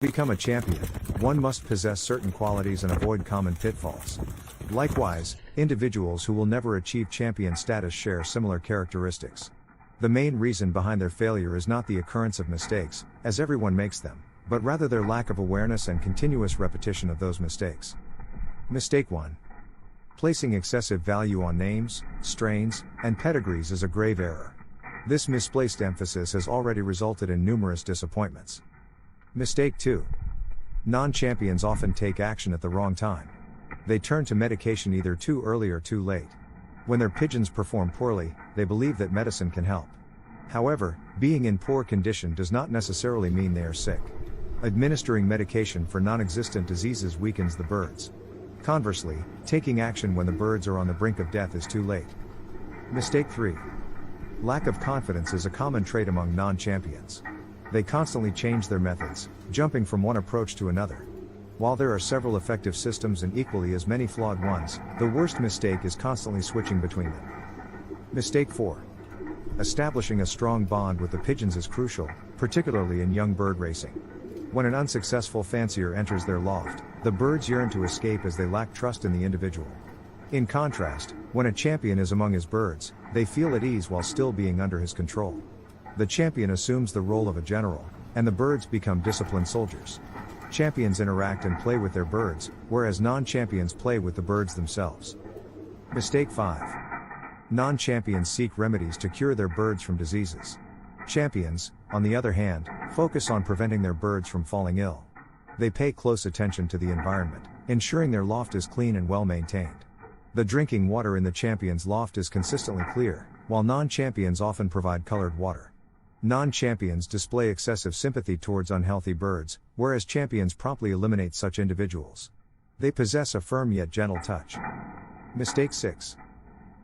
become a champion, one must possess certain qualities and avoid common pitfalls. Likewise, individuals who will never achieve champion status share similar characteristics. The main reason behind their failure is not the occurrence of mistakes, as everyone makes them, but rather their lack of awareness and continuous repetition of those mistakes. Mistake 1. Placing excessive value on names, strains, and pedigrees is a grave error. This misplaced emphasis has already resulted in numerous disappointments. Mistake 2. Non-champions often take action at the wrong time. They turn to medication either too early or too late. When their pigeons perform poorly, they believe that medicine can help. However, being in poor condition does not necessarily mean they are sick. Administering medication for non-existent diseases weakens the birds. Conversely, taking action when the birds are on the brink of death is too late. Mistake 3. Lack of confidence is a common trait among non-champions. They constantly change their methods, jumping from one approach to another. While there are several effective systems and equally as many flawed ones, the worst mistake is constantly switching between them. Mistake 4. Establishing a strong bond with the pigeons is crucial, particularly in young bird racing. When an unsuccessful fancier enters their loft, the birds yearn to escape as they lack trust in the individual. In contrast, when a champion is among his birds, they feel at ease while still being under his control. The champion assumes the role of a general, and the birds become disciplined soldiers. Champions interact and play with their birds, whereas non-champions play with the birds themselves. Mistake 5. Non-champions seek remedies to cure their birds from diseases. Champions, on the other hand, focus on preventing their birds from falling ill. They pay close attention to the environment, ensuring their loft is clean and well maintained. The drinking water in the champion's loft is consistently clear, while non-champions often provide colored water. Non-champions display excessive sympathy towards unhealthy birds, whereas champions promptly eliminate such individuals. They possess a firm yet gentle touch. Mistake 6.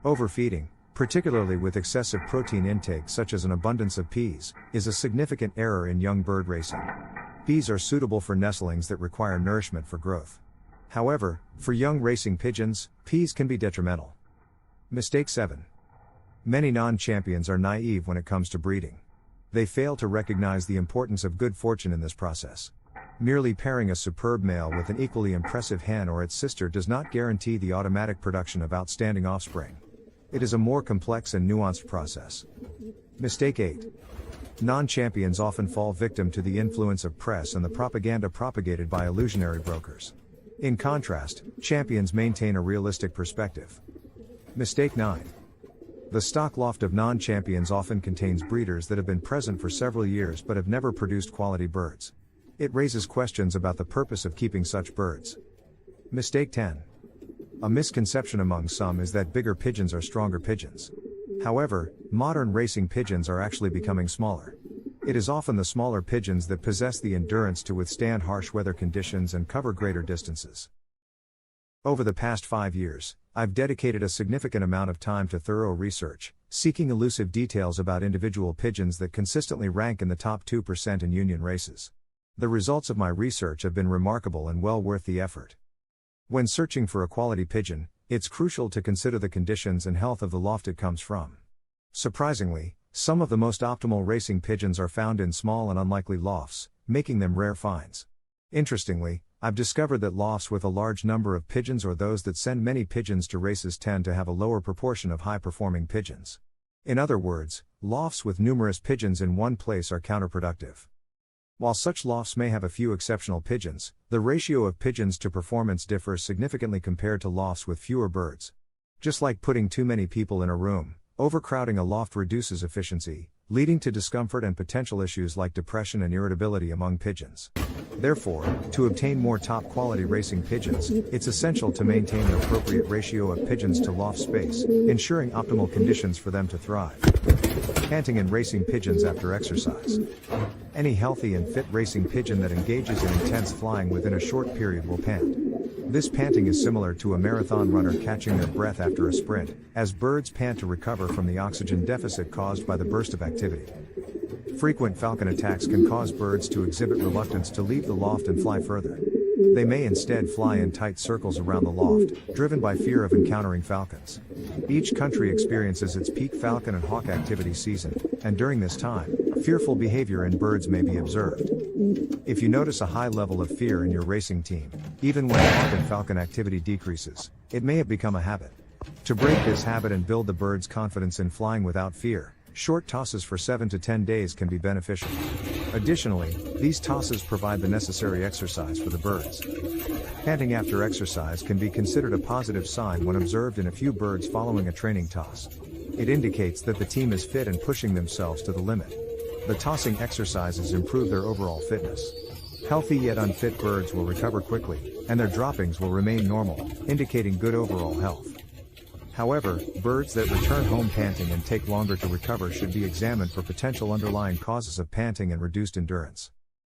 Overfeeding, particularly with excessive protein intake such as an abundance of peas, is a significant error in young bird racing. Peas are suitable for nestlings that require nourishment for growth. However, for young racing pigeons, peas can be detrimental. Mistake 7. Many non-champions are naive when it comes to breeding. They fail to recognize the importance of good fortune in this process. Merely pairing a superb male with an equally impressive hen or its sister does not guarantee the automatic production of outstanding offspring. It is a more complex and nuanced process. Mistake 8. Non-champions often fall victim to the influence of press and the propaganda propagated by illusionary brokers. In contrast, champions maintain a realistic perspective. Mistake 9. The stock loft of non-champions often contains breeders that have been present for several years but have never produced quality birds. It raises questions about the purpose of keeping such birds. Mistake 10. A misconception among some is that bigger pigeons are stronger pigeons. However, modern racing pigeons are actually becoming smaller. It is often the smaller pigeons that possess the endurance to withstand harsh weather conditions and cover greater distances. Over the past 5 years, I've dedicated a significant amount of time to thorough research, seeking elusive details about individual pigeons that consistently rank in the top 2% in union races. The results of my research have been remarkable and well worth the effort. When searching for a quality pigeon, it's crucial to consider the conditions and health of the loft it comes from. Surprisingly, some of the most optimal racing pigeons are found in small and unlikely lofts, making them rare finds. Interestingly, I've discovered that lofts with a large number of pigeons or those that send many pigeons to races tend to have a lower proportion of high-performing pigeons. In other words, lofts with numerous pigeons in one place are counterproductive. While such lofts may have a few exceptional pigeons, the ratio of pigeons to performance differs significantly compared to lofts with fewer birds. Just like putting too many people in a room, overcrowding a loft reduces efficiency, leading to discomfort and potential issues like depression and irritability among pigeons. Therefore, to obtain more top-quality racing pigeons, it's essential to maintain an appropriate ratio of pigeons to loft space, ensuring optimal conditions for them to thrive. Panting in racing pigeons after exercise. Any healthy and fit racing pigeon that engages in intense flying within a short period will pant. This panting is similar to a marathon runner catching their breath after a sprint, as birds pant to recover from the oxygen deficit caused by the burst of activity. Frequent falcon attacks can cause birds to exhibit reluctance to leave the loft and fly further. They may instead fly in tight circles around the loft, driven by fear of encountering falcons. Each country experiences its peak falcon and hawk activity season, and during this time, Fearful behavior in birds may be observed. If you notice a high level of fear in your racing team, even when hawk and falcon activity decreases, it may have become a habit. To break this habit and build the bird's confidence in flying without fear, short tosses for 7 to 10 days can be beneficial. Additionally, these tosses provide the necessary exercise for the birds. Panting after exercise can be considered a positive sign when observed in a few birds following a training toss. It indicates that the team is fit and pushing themselves to the limit. The tossing exercises improve their overall fitness. Healthy yet unfit birds will recover quickly, and their droppings will remain normal, indicating good overall health. However, birds that return home panting and take longer to recover should be examined for potential underlying causes of panting and reduced endurance.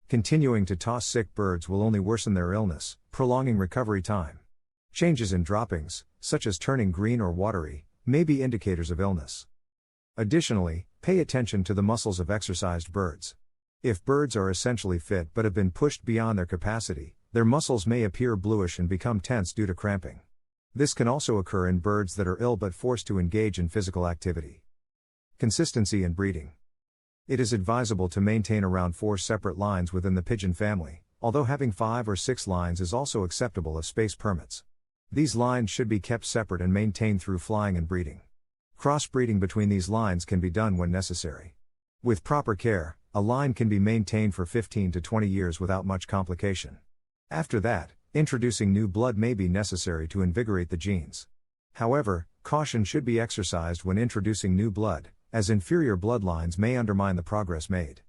Continuing to toss sick birds will only worsen their illness, prolonging recovery time. Changes in droppings, such as turning green or watery, may be indicators of illness. Additionally, pay attention to the muscles of exercised birds. If birds are essentially fit but have been pushed beyond their capacity, their muscles may appear bluish and become tense due to cramping. This can also occur in birds that are ill but forced to engage in physical activity. Consistency in breeding. It is advisable to maintain around 4 separate lines within the pigeon family, although having 5 or 6 lines is also acceptable if space permits. These lines should be kept separate and maintained through flying and breeding. Crossbreeding between these lines can be done when necessary. With proper care, a line can be maintained for 15 to 20 years without much complication. After that, introducing new blood may be necessary to invigorate the genes. However, caution should be exercised when introducing new blood, as inferior bloodlines may undermine the progress made.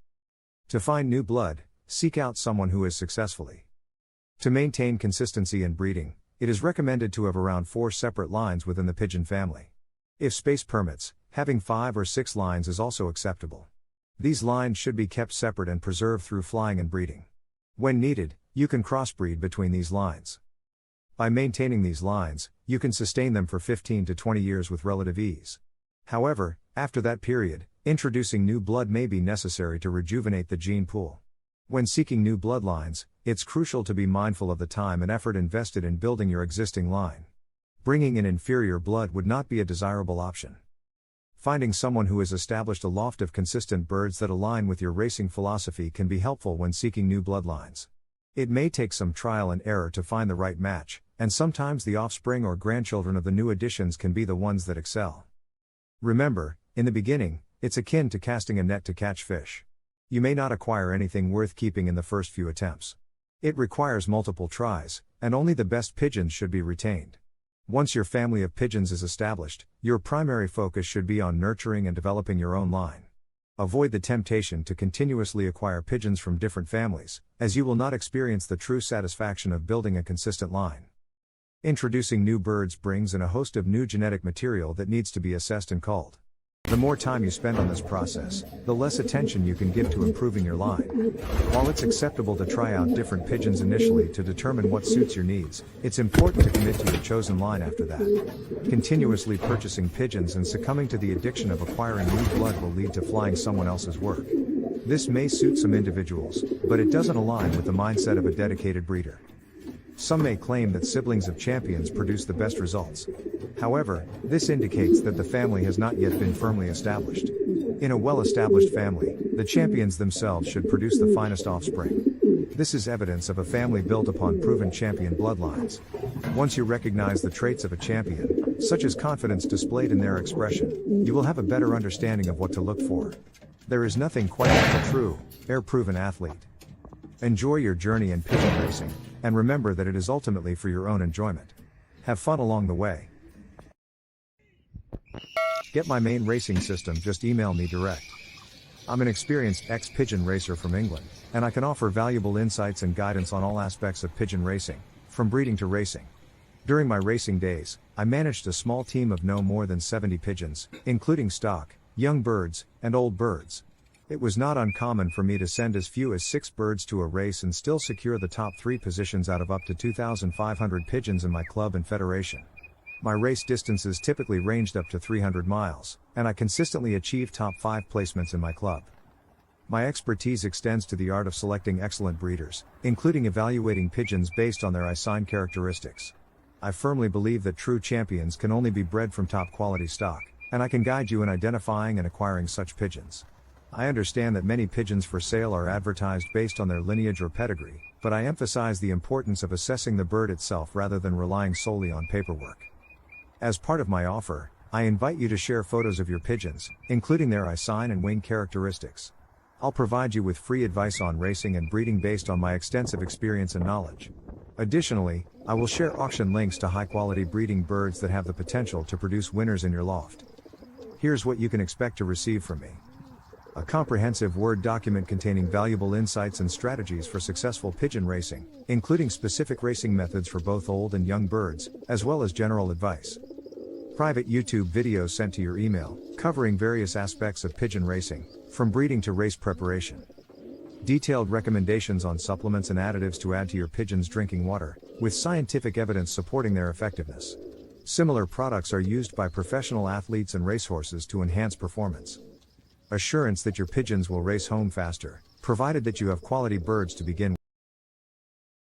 To find new blood, seek out someone who is successfully. To maintain consistency in breeding, it is recommended to have around 4 separate lines within the pigeon family. If space permits, having 5 or 6 lines is also acceptable. These lines should be kept separate and preserved through flying and breeding. When needed, you can crossbreed between these lines. By maintaining these lines, you can sustain them for 15 to 20 years with relative ease. However, after that period, introducing new blood may be necessary to rejuvenate the gene pool. When seeking new bloodlines, it's crucial to be mindful of the time and effort invested in building your existing line. Bringing in inferior blood would not be a desirable option. Finding someone who has established a loft of consistent birds that align with your racing philosophy can be helpful when seeking new bloodlines. It may take some trial and error to find the right match, and sometimes the offspring or grandchildren of the new additions can be the ones that excel. Remember, in the beginning, it's akin to casting a net to catch fish. You may not acquire anything worth keeping in the first few attempts. It requires multiple tries, and only the best pigeons should be retained. Once your family of pigeons is established, your primary focus should be on nurturing and developing your own line. Avoid the temptation to continuously acquire pigeons from different families, as you will not experience the true satisfaction of building a consistent line. Introducing new birds brings in a host of new genetic material that needs to be assessed and culled. The more time you spend on this process, the less attention you can give to improving your line. While it's acceptable to try out different pigeons initially to determine what suits your needs, it's important to commit to your chosen line after that. Continuously purchasing pigeons and succumbing to the addiction of acquiring new blood will lead to flying someone else's work. This may suit some individuals, but it doesn't align with the mindset of a dedicated breeder. Some may claim that siblings of champions produce the best results. However, this indicates that the family has not yet been firmly established. In a well-established family, the champions themselves should produce the finest offspring. This is evidence of a family built upon proven champion bloodlines. Once you recognize the traits of a champion, such as confidence displayed in their expression, you will have a better understanding of what to look for. There is nothing quite like a true, air-proven athlete. Enjoy your journey in pigeon racing, and remember that it is ultimately for your own enjoyment. Have fun along the way. Get my main racing system, just email me direct. I'm an experienced ex-pigeon racer from England, and I can offer valuable insights and guidance on all aspects of pigeon racing, from breeding to racing. During my racing days, I managed a small team of no more than 70 pigeons, including stock, young birds, and old birds. It was not uncommon for me to send as few as 6 birds to a race and still secure the top 3 positions out of up to 2,500 pigeons in my club and federation. My race distances typically ranged up to 300 miles, and I consistently achieved top 5 placements in my club. My expertise extends to the art of selecting excellent breeders, including evaluating pigeons based on their eye-sign characteristics. I firmly believe that true champions can only be bred from top quality stock, and I can guide you in identifying and acquiring such pigeons. I understand that many pigeons for sale are advertised based on their lineage or pedigree, but I emphasize the importance of assessing the bird itself rather than relying solely on paperwork. As part of my offer, I invite you to share photos of your pigeons, including their eye sign and wing characteristics. I'll provide you with free advice on racing and breeding based on my extensive experience and knowledge. Additionally, I will share auction links to high-quality breeding birds that have the potential to produce winners in your loft. Here's what you can expect to receive from me. A comprehensive Word document containing valuable insights and strategies for successful pigeon racing, including specific racing methods for both old and young birds, as well as general advice. Private YouTube videos sent to your email, covering various aspects of pigeon racing, from breeding to race preparation. Detailed recommendations on supplements and additives to add to your pigeon's drinking water, with scientific evidence supporting their effectiveness. Similar products are used by professional athletes and racehorses to enhance performance. Assurance that your pigeons will race home faster, provided that you have quality birds to begin with.